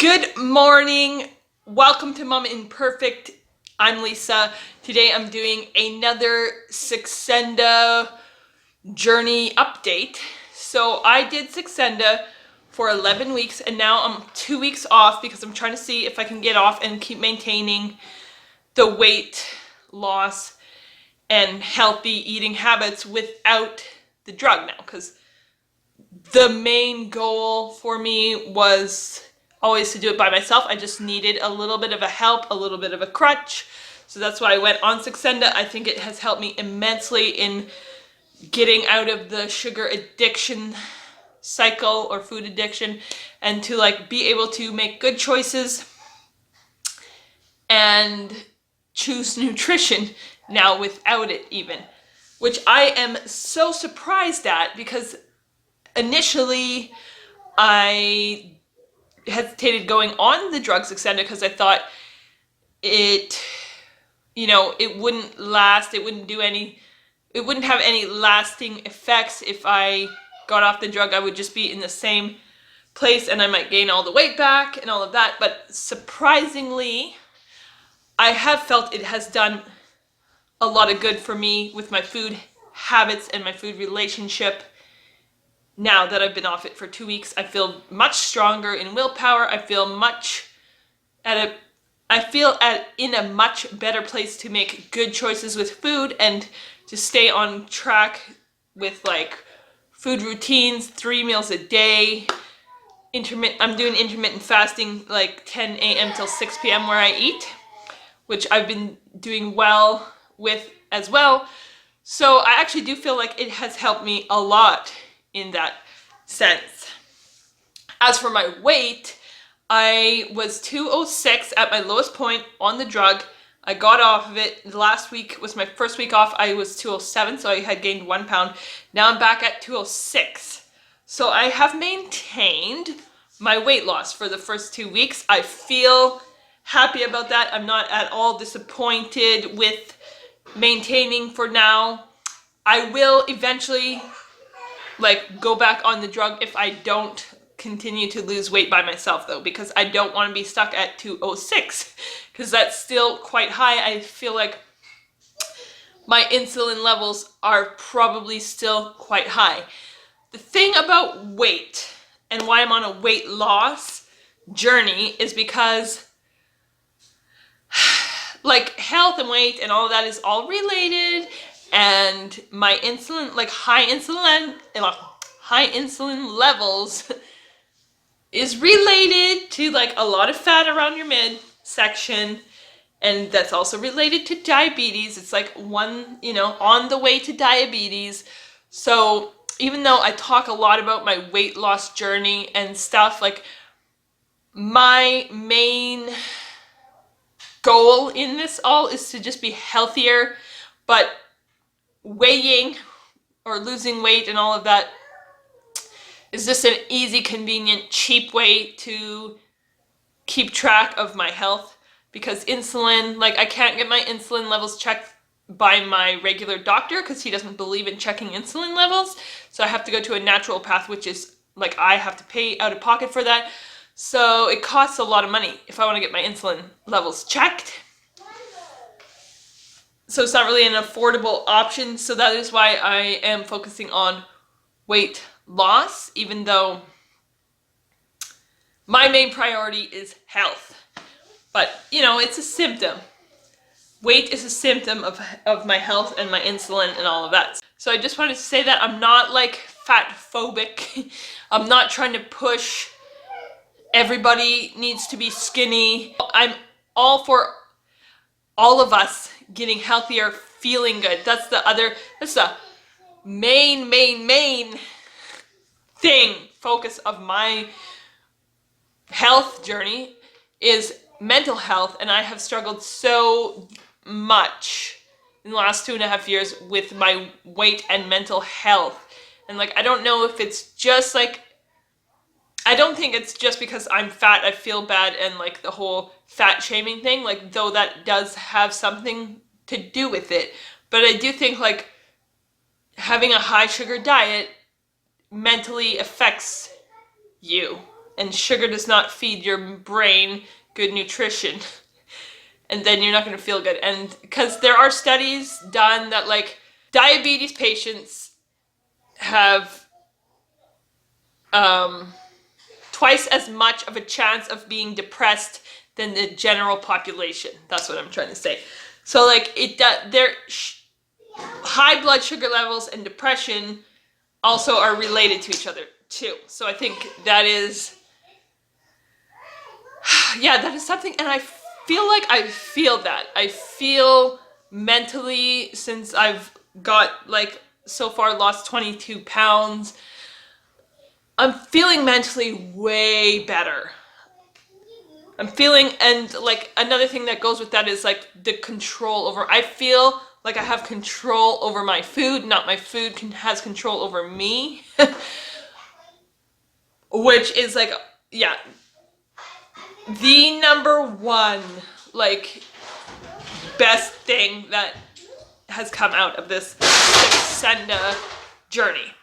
Good morning. Welcome to Mom Imperfect. I'm Lisa. Today I'm doing another Saxenda journey update. So I did Saxenda for 11 weeks and now I'm 2 weeks off because I'm trying to see if I can get off and keep maintaining the weight loss and healthy eating habits without the drug now, because the main goal for me was always to do it by myself. I just needed a little bit of a help, a little bit of a crutch. So that's why I went on Saxenda. I think it has helped me immensely in getting out of the sugar addiction cycle or food addiction, and to be able to make good choices and choose nutrition now without it even, which I am so surprised at, because initially I hesitated going on the drug Saxenda because I thought it wouldn't last, it wouldn't have any lasting effects. If I got off the drug, I would just be in the same place and I might gain all the weight back and all of that. But surprisingly, I have felt it has done a lot of good for me with my food habits and my food relationship. Now that I've been off it for 2 weeks, I feel much stronger in willpower. I feel in a much better place to make good choices with food and to stay on track with food routines, 3 meals a day. I'm doing intermittent fasting, 10 a.m. till 6 p.m. where I eat, which I've been doing well with as well. So I actually do feel like it has helped me a lot in that sense. As for my weight, I was 206 at my lowest point on the drug. I got off of it. Last week was my first week off. I was 207, so I had gained 1 pound. Now I'm back at 206. So I have maintained my weight loss for the first 2 weeks. I feel happy about that. I'm not at all disappointed with maintaining for now. I will eventually go back on the drug if I don't continue to lose weight by myself, though, because I don't want to be stuck at 206, because that's still quite high. I feel like my insulin levels are probably still quite high. The thing about weight and why I'm on a weight loss journey is because health and weight and all of that is all related. And my insulin, high insulin levels is related to a lot of fat around your midsection. And that's also related to diabetes. It's on the way to diabetes. So even though I talk a lot about my weight loss journey and stuff, my main goal in this all is to just be healthier. But weighing or losing weight and all of that is just an easy, convenient, cheap way to keep track of my health, because insulin, I can't get my insulin levels checked by my regular doctor because he doesn't believe in checking insulin levels. So I have to go to a naturopath, which is I have to pay out of pocket for that. So it costs a lot of money if I want to get my insulin levels checked. So it's not really an affordable option. So that is why I am focusing on weight loss, even though my main priority is health. But, it's a symptom. Weight is a symptom of my health and my insulin and all of that. So I just wanted to say that I'm not fat phobic. I'm not trying to push everybody needs to be skinny. I'm all for all of us getting healthier, feeling good. That's the main focus of my health journey is mental health. And I have struggled so much in the last 2.5 years with my weight and mental health. And I don't know if it's just I don't think it's just because I'm fat, I feel bad, and the whole fat shaming thing, though that does have something to do with it. But I do think having a high sugar diet mentally affects you. and sugar does not feed your brain good nutrition. And then you're not going to feel good. And because there are studies done that like diabetes patients have twice as much of a chance of being depressed than the general population. That's what I'm trying to say. So like high blood sugar levels and depression also are related to each other too. So I think that is, yeah, that is something. And I feel like I feel that. I feel mentally, since I've got like so far lost 22 pounds, I'm feeling mentally way better. I'm feeling, and like another thing that goes with that is like the control over, I feel like I have control over my food, not my food has control over me. Which is like, yeah, the number one like best thing that has come out of this Saxenda journey.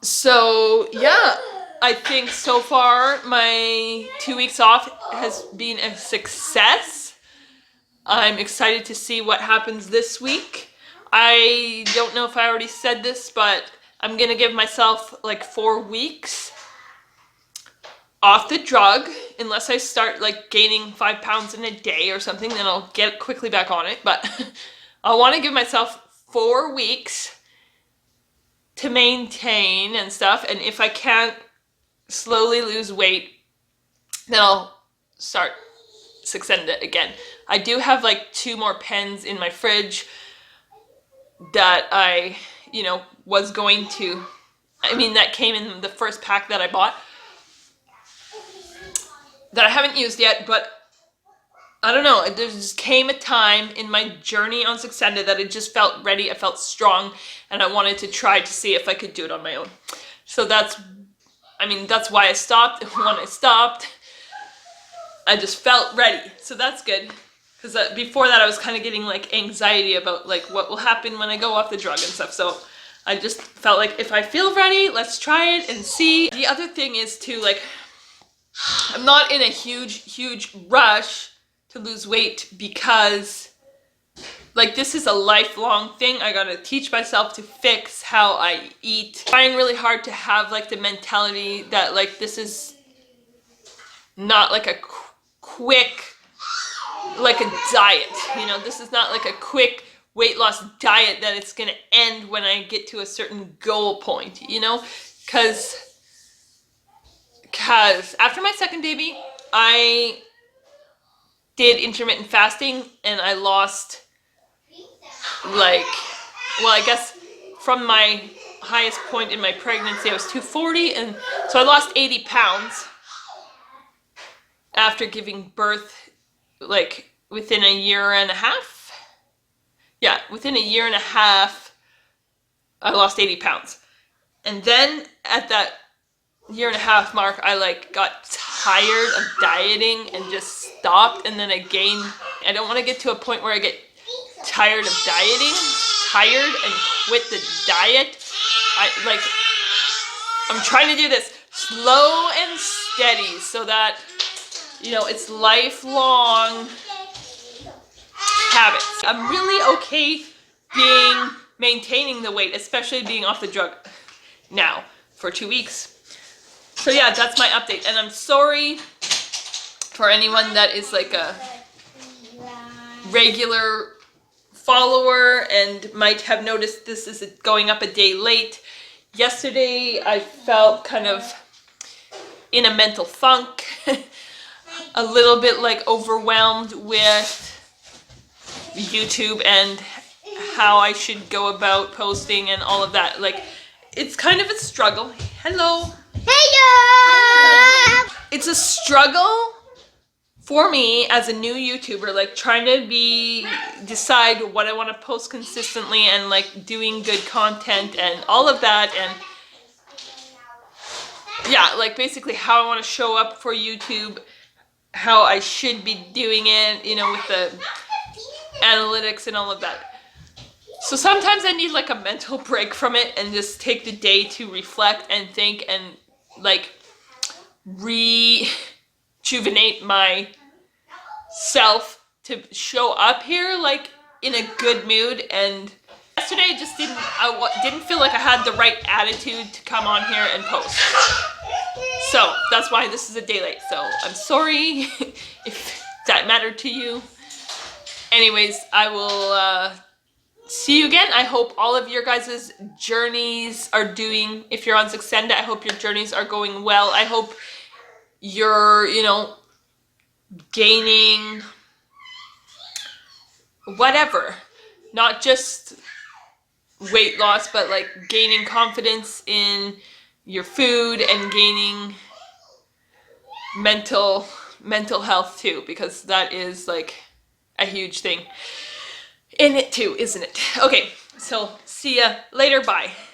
So yeah, I think so far my 2 weeks off has been a success. I'm excited to see what happens this week. I don't know if I already said this, but I'm gonna give myself like 4 weeks off the drug, unless I start like gaining 5 pounds in a day or something, then I'll get quickly back on it. But I want to give myself 4 weeks to maintain and stuff, and if I can't slowly lose weight, then I'll start Saxenda again. I do have like 2 more pens in my fridge that I, was going to, that came in the first pack that I bought that I haven't used yet, but I don't know, there just came a time in my journey on Saxenda that it just felt ready, I felt strong, and I wanted to try to see if I could do it on my own. So that's why I stopped. When I stopped, I just felt ready, so that's good. Because before that I was kind of getting like anxiety about like what will happen when I go off the drug and stuff, so I just felt like if I feel ready, let's try it and see. The other thing is to like, I'm not in a huge rush to lose weight because like this is a lifelong thing. I gotta teach myself to fix how I eat. Trying really hard to have like the mentality that like this is not like a quick, like a diet, this is not like a quick weight loss diet that it's gonna end when I get to a certain goal point, because after my second baby, I did intermittent fasting and I lost I guess from my highest point in my pregnancy I was 240, and so I lost 80 pounds after giving birth, like within a year and a half. Yeah, within a year and a half I lost 80 pounds. And then at that year and a half mark, I like got tired of dieting and just stopped, and then I gained. I don't want to get to a point where I get tired of dieting, and quit the diet. I'm trying to do this slow and steady so that, it's lifelong habits. I'm really okay maintaining the weight, especially being off the drug now for 2 weeks. So yeah, that's my update, and I'm sorry for anyone that is like a regular follower and might have noticed this is going up a day late. Yesterday I felt kind of in a mental funk, a little bit like overwhelmed with YouTube and how I should go about posting and all of that. Like, it's kind of a struggle. Hello. Hello. It's a struggle for me as a new YouTuber, like trying to decide what I want to post consistently and like doing good content and all of that, and yeah, like basically how I want to show up for YouTube, how I should be doing it, with the analytics and all of that. So sometimes I need like a mental break from it and just take the day to reflect and think and like rejuvenate myself to show up here like in a good mood. And yesterday I just didn't feel like I had the right attitude to come on here and post. So that's why this is a day late. So I'm sorry if that mattered to you. Anyways, I will see you again. I hope all of your guys' journeys are doing, if you're on Saxenda, I hope your journeys are going well. I hope you're, gaining whatever, not just weight loss, but like gaining confidence in your food and gaining mental health too, because that is like a huge thing in it too, isn't it? Okay, so see ya later, bye.